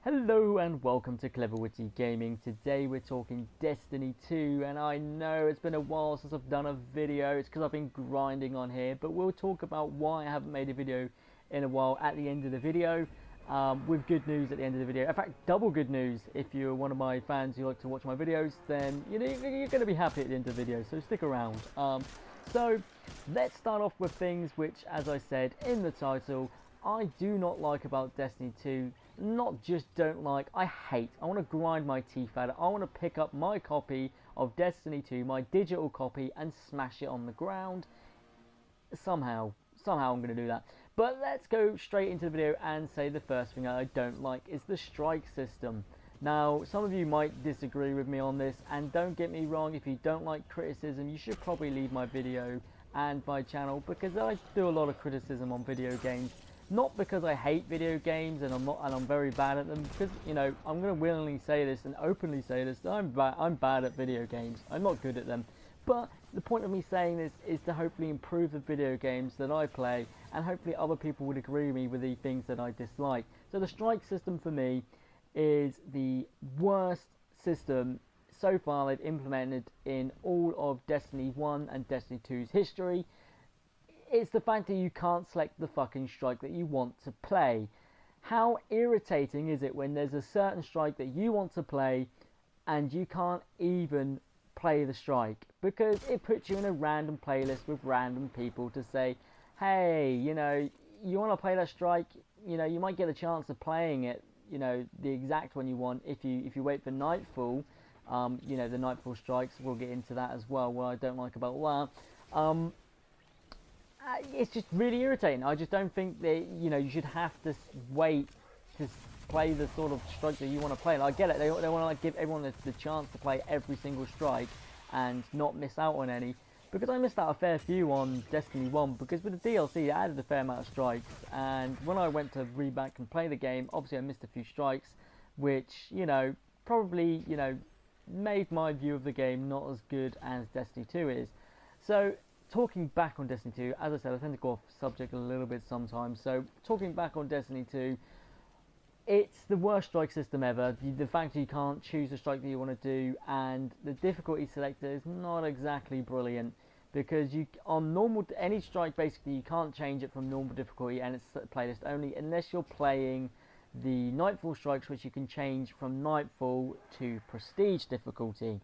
Hello and welcome to Clever Witty Gaming. Today we're talking Destiny 2, and I know it's been a while since I've done a video. It's because I've been grinding on here, but we'll talk about why I haven't made a video in a while at the end of the video, with good news at the end of the video. In fact, double good news. If you're one of my fans who like to watch my videos, then you're going to be happy at the end of the video, so stick around. So let's start off with things which, as I said in the title, I do not like about Destiny 2. Not just don't like, I hate. I want to grind my teeth at it. I want to pick up my copy of Destiny 2, my digital copy, and smash it on the ground. Somehow I'm going to do that. But let's go straight into the video and say the first thing I don't like is the strike system. Now, some of you might disagree with me on this, and don't get me wrong, if you don't like criticism, you should probably leave my video and my channel, because I do a lot of criticism on video games. Not because I hate video games and I'm very bad at them, because, you know, I'm going to willingly say this and openly say this, that I'm bad at video games. I'm not good at them. But the point of me saying this is to hopefully improve the video games that I play, and hopefully other people would agree with me with the things that I dislike. So the strike system for me is the worst system so far they've implemented in all of Destiny 1 and Destiny 2's history. It's the fact that you can't select the fucking strike that you want to play. How irritating is it when there's a certain strike that you want to play and you can't even play the strike? Because it puts you in a random playlist with random people to say, hey, you know, you want to play that strike, you know, you might get a chance of playing it, you know, the exact one you want if you wait for Nightfall. You know, the Nightfall strikes, we'll get into that as well, what I don't like about that. It's just really irritating. I just don't think that, you know, you should have to wait to play the sort of strike that you want to play. And I get it, they want to like give everyone the chance to play every single strike and not miss out on any. Because I missed out a fair few on Destiny 1, because with the DLC it added a fair amount of strikes, and when I went to reback and play the game, obviously I missed a few strikes, which, you know, probably, you know, made my view of the game not as good as Destiny 2 is. So talking back on Destiny 2, as I said, I tend to go off subject a little bit sometimes. So talking back on Destiny 2, it's the worst strike system ever. The fact that you can't choose the strike that you want to do, and the difficulty selector is not exactly brilliant, because you on normal, any strike basically you can't change it from normal difficulty, and it's playlist only unless you're playing the Nightfall strikes, which you can change from Nightfall to prestige difficulty,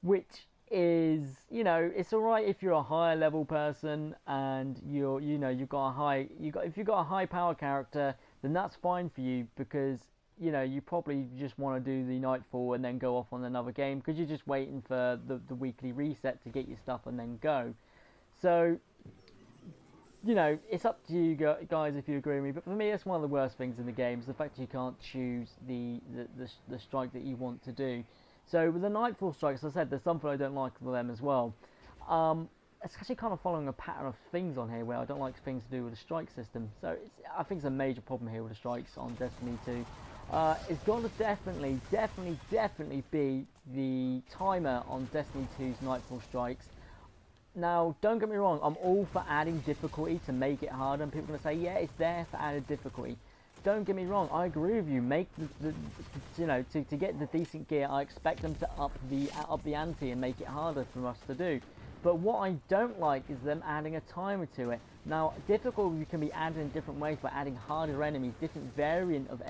which is, you know, it's alright if you're a higher level person and if you've got a high power character, then that's fine for you, because, you know, you probably just want to do the Nightfall and then go off on another game, because you're just waiting for the weekly reset to get your stuff and then go. So, you know, it's up to you guys if you agree with me, but for me it's one of the worst things in the game, is the fact that you can't choose the strike that you want to do. So with the Nightfall strikes, as I said, there's something I don't like with them as well. It's actually kind of following a pattern of things on here where I don't like things to do with the strike system. So I think it's a major problem here with the strikes on Destiny 2. It's got to definitely be the timer on Destiny 2's Nightfall strikes. Now, don't get me wrong, I'm all for adding difficulty to make it harder, and people are going to say, yeah, it's there for added difficulty. Don't get me wrong, I agree with you. Make you know, to get the decent gear, I expect them to up the ante and make it harder for us to do. But what I don't like is them adding a timer to it. Now, difficulty can be added in different ways by adding harder enemies, different variant of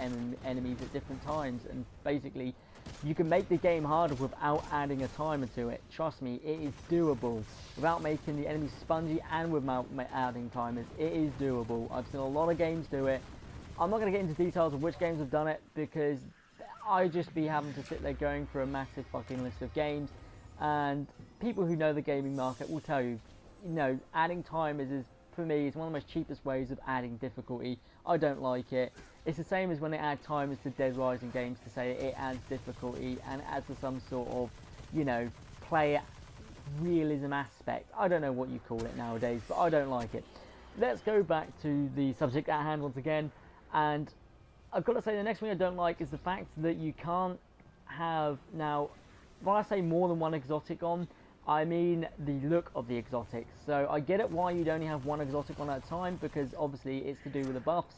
enemies at different times, and basically you can make the game harder without adding a timer to it. Trust me, it is doable. Without making the enemies spongy and without adding timers, it is doable. I've seen a lot of games do it. I'm not going to get into details of which games have done it, because I just be having to sit there going through a massive fucking list of games, and people who know the gaming market will tell you, you know, adding timers is, for me, is one of the most cheapest ways of adding difficulty. I don't like it. It's the same as when they add timers to Dead Rising games to say it adds difficulty and adds to some sort of, you know, player realism aspect. I don't know what you call it nowadays, but I don't like it. Let's go back to the subject at hand once again. And I've got to say, the next thing I don't like is the fact that you can't have, now, when I say more than one exotic on, I mean the look of the exotics. So I get it why you'd only have one exotic one at a time, because obviously it's to do with the buffs.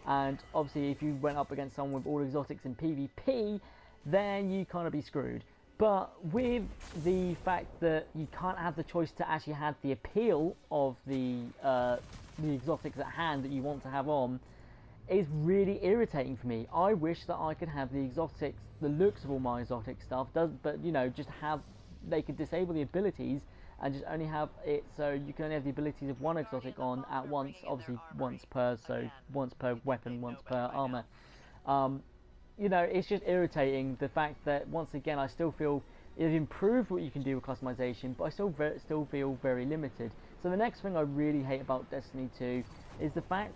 and obviously if you went up against someone with all exotics in PvP, then you kind of be screwed. But with the fact that you can't have the choice to actually have the appeal of the exotics at hand that you want to have on, is really irritating for me. I wish that I could have the exotics, the looks of all my exotic stuff, but you know, just have, they could disable the abilities and just only have it so you can only have the abilities of one exotic on at once, obviously once per weapon, once per armor. You know, it's just irritating the fact that once again I still feel it improved what you can do with customization, but I still feel very limited. So the next thing I really hate about Destiny 2 is the fact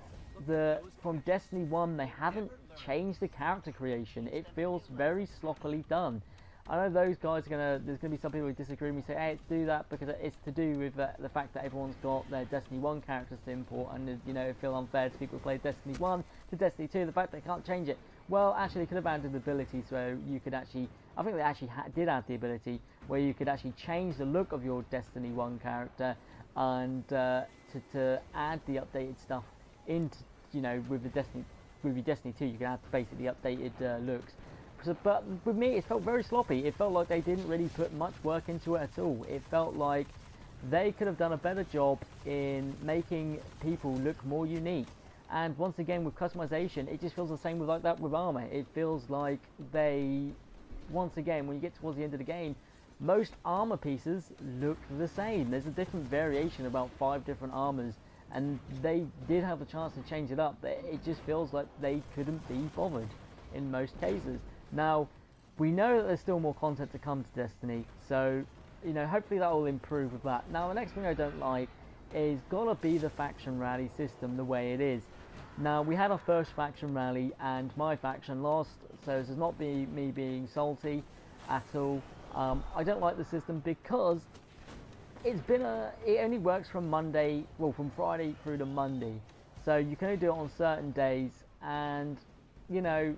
that from Destiny 1 they haven't changed the character creation. It feels very sloppily done. I know those guys there's gonna be some people who disagree with me, say, hey, it's do that because it's to do with the fact that everyone's got their Destiny 1 characters to import, and you know, it feels unfair to people who play Destiny 1 to Destiny 2, the fact they can't change it. Well, actually, they could have added the ability so you could actually, I think they actually did add the ability where you could actually change the look of your Destiny 1 character and to add the updated stuff into, you know, with your Destiny 2, you can add basically updated looks. So, but with me, it felt very sloppy. It felt like they didn't really put much work into it at all. It felt like they could have done a better job in making people look more unique. And once again, with customization, it just feels the same with like that with armor. It feels like they, once again, when you get towards the end of the game, most armor pieces look the same. There's a different variation, about 5 different armors, and they did have the chance to change it up, but it just feels like they couldn't be bothered in most cases. Now, we know that there's still more content to come to Destiny, so, you know, hopefully that will improve with that. Now, the next thing I don't like is gotta be the faction rally system the way it is. Now, we had our first faction rally and my faction lost, so this is not me being salty at all. I don't like the system because it only works from from Friday through to Monday, so you can only do it on certain days, and you know,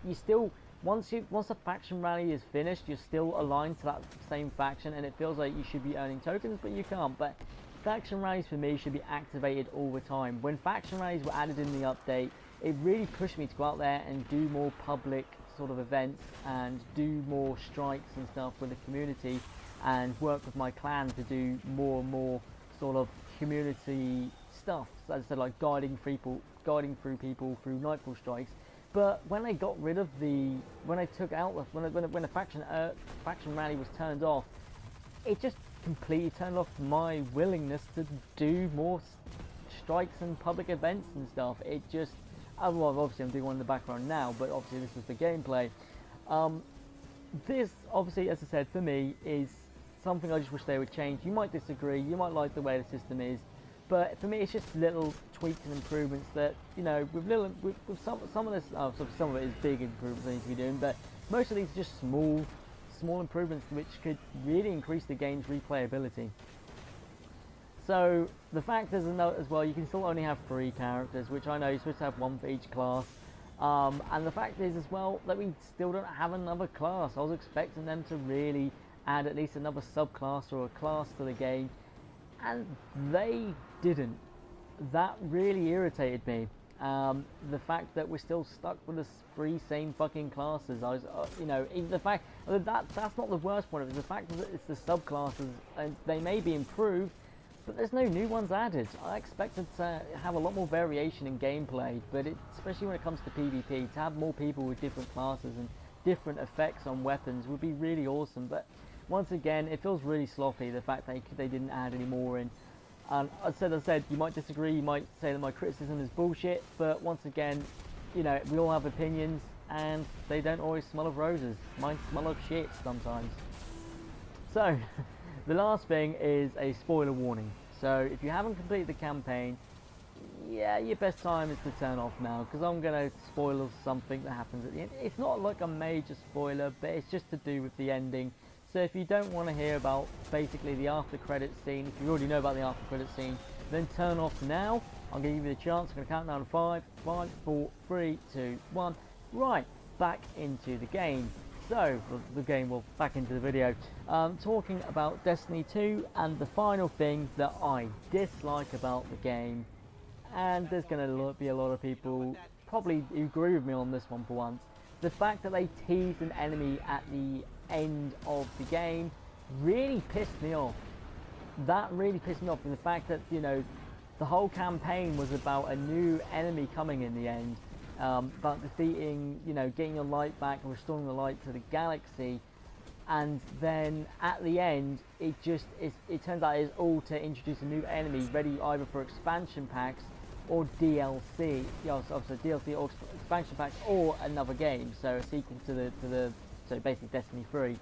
you still, once the faction rally is finished, you're still aligned to that same faction, and it feels like you should be earning tokens, but you can't. But faction rallies for me should be activated all the time. When faction rallies were added in the update, it really pushed me to go out there and do more public sort of events and do more strikes and stuff with the community, and work with my clan to do more and more sort of community stuff. So as I said, like guiding through people through Nightfall strikes. But when they got rid of when the faction rally was turned off, it just completely turned off my willingness to do more strikes and public events and stuff. It just, well, obviously I'm doing one in the background now, but obviously this is the gameplay. This, obviously, as I said, for me, is something I just wish they would change. You might disagree, you might like the way the system is, but for me it's just little tweaks and improvements that, you know, with some of this, some of it is big improvements they need to be doing, but most of these are just small improvements which could really increase the game's replayability. So the fact is, as well, you can still only have 3 characters, which I know you're supposed to have 1 for each class. And the fact is as well that we still don't have another class. I was expecting them to really add at least another subclass or a class to the game, and they didn't. That really irritated me. The fact that we're still stuck with the 3 same fucking classes. You know, even the fact that's not the worst part of it. The fact that it's the subclasses, and they may be improved, but there's no new ones added. I expected to have a lot more variation in gameplay, but especially when it comes to PvP, to have more people with different classes and different effects on weapons would be really awesome. But once again, it feels really sloppy, the fact that they didn't add any more in. And as I said, you might disagree, you might say that my criticism is bullshit, but once again, you know, we all have opinions, and they don't always smell of roses. Mine smell of shit sometimes. So, the last thing is a spoiler warning. So, if you haven't completed the campaign, yeah, your best time is to turn off now, because I'm going to spoil something that happens at the end. It's not like a major spoiler, but it's just to do with the ending. So if you don't want to hear about basically the after credits scene, if you already know about the after credits scene, then turn off now. I'm going to give you the chance. I'm going to count down to 5, 4, 3, 2, 1. Right, back into the game. So, back into the video. Talking about Destiny 2 and the final thing that I dislike about the game. And there's going to be a lot of people probably agree with me on this one for once. The fact that they teased an enemy at the end of the game really pissed me off. That really pissed me off, and the fact that, you know, the whole campaign was about a new enemy coming in the end, about defeating, you know, getting your light back and restoring the light to the galaxy, and then at the end, it turns out it's all to introduce a new enemy ready either for expansion packs or DLC. Yeah, so DLC or expansion packs or another game, so a sequel to so basically Destiny 3.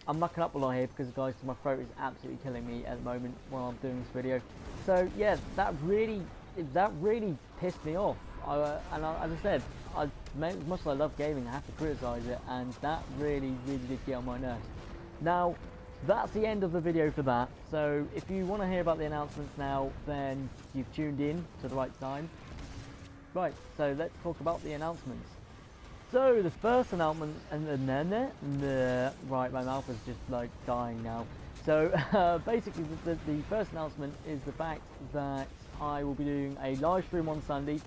I'm mucking up a lot here because, guys, my throat is absolutely killing me at the moment while I'm doing this video. So yeah, that really pissed me off. As I said, as much as I love gaming, I have to criticise it, and that really did get on my nerves. Now, that's the end of the video for that. So if you want to hear about the announcements now, then you've tuned in to the right time. Right, so let's talk about the announcements. So the first announcement, right, my mouth is just like dying now. So basically, the first announcement is the fact that I will be doing a live stream on Sunday.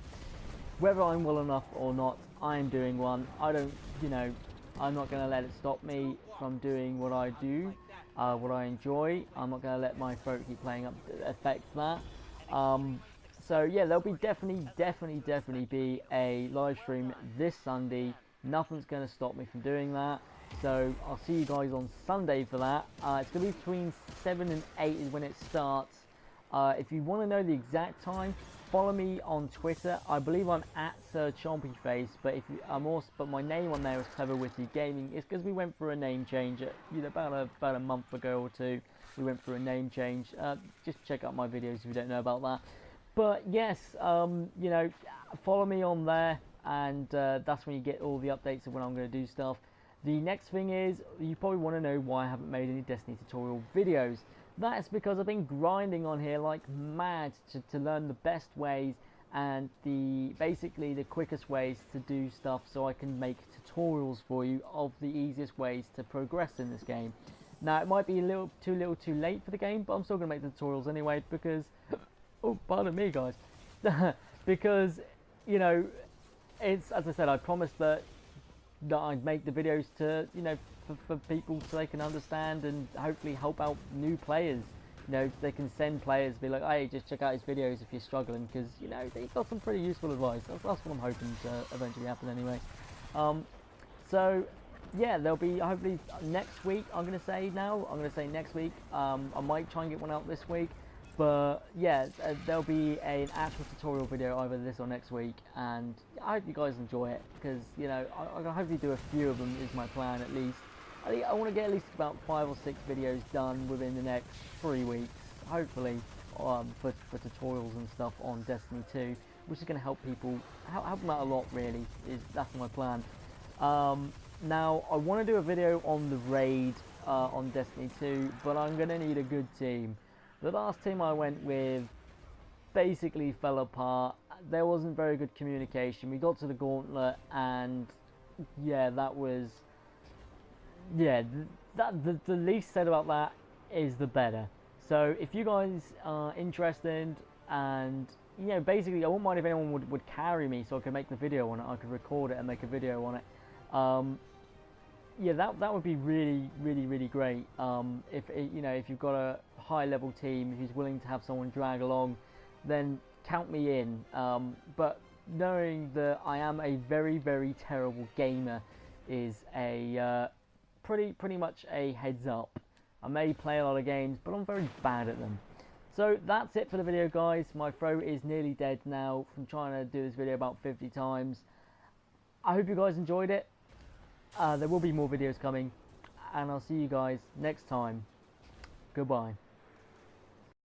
Whether I'm well enough or not, I'm doing one. I don't, you know, I'm not going to let it stop me from doing what I do, what I enjoy. I'm not going to let my throat keep playing up affect that. So yeah, there'll be definitely be a live stream this Sunday. Nothing's going to stop me from doing that. So I'll see you guys on Sunday for that. It's going to be between 7 and 8 is when it starts. If you want to know the exact time, follow me on Twitter. I believe I'm at Sir Chompyface, but but my name on there is Clever Witty Gaming. It's because we went through a name change, you know, about a month ago or two. We went through a name change. Just check out my videos if you don't know about that. But yes, you know, follow me on there, and that's when you get all the updates of when I'm going to do stuff. The next thing is, you probably want to know why I haven't made any Destiny tutorial videos. That's because I've been grinding on here like mad to learn the best ways and basically the quickest ways to do stuff, so I can make tutorials for you of the easiest ways to progress in this game. Now, it might be a little too late for the game, but I'm still going to make the tutorials anyway because... oh, pardon me, guys. Because, you know, it's, as I said, I promised that I'd make the videos to, you know, for people so they can understand and hopefully help out new players. You know, they can send players, be like, hey, just check out his videos if you're struggling, because, you know, they've got some pretty useful advice. That's what I'm hoping to eventually happen anyway. So, yeah, there'll be, hopefully, next week, I'm going to say next week. I might try and get one out this week. But yeah, there'll be an actual tutorial video either this or next week, and I hope you guys enjoy it, because, you know, I'm going to hopefully do a few of them is my plan at least. I want to get at least about 5 or 6 videos done within the next 3 weeks, hopefully, for tutorials and stuff on Destiny 2, which is going to help people, help them out a lot really, that's my plan. Now, I want to do a video on the raid on Destiny 2, but I'm going to need a good team. The last team I went with basically fell apart. There wasn't very good communication. We got to the gauntlet, and yeah, that was, yeah, the least said about that is the better. So if you guys are interested, and, you know, basically I wouldn't mind if anyone would carry me so I could make the video on it. I could record it and make a video on it. Yeah, that would be really great. If you know, if you've got a high level team who's willing to have someone drag along, then count me in. But knowing that I am a very terrible gamer is a pretty much a heads up. I may play a lot of games, but I'm very bad at them. So that's it for the video, guys. My throat is nearly dead now from trying to do this video about 50 times. I hope you guys enjoyed it. There will be more videos coming, and I'll see you guys next time. Goodbye.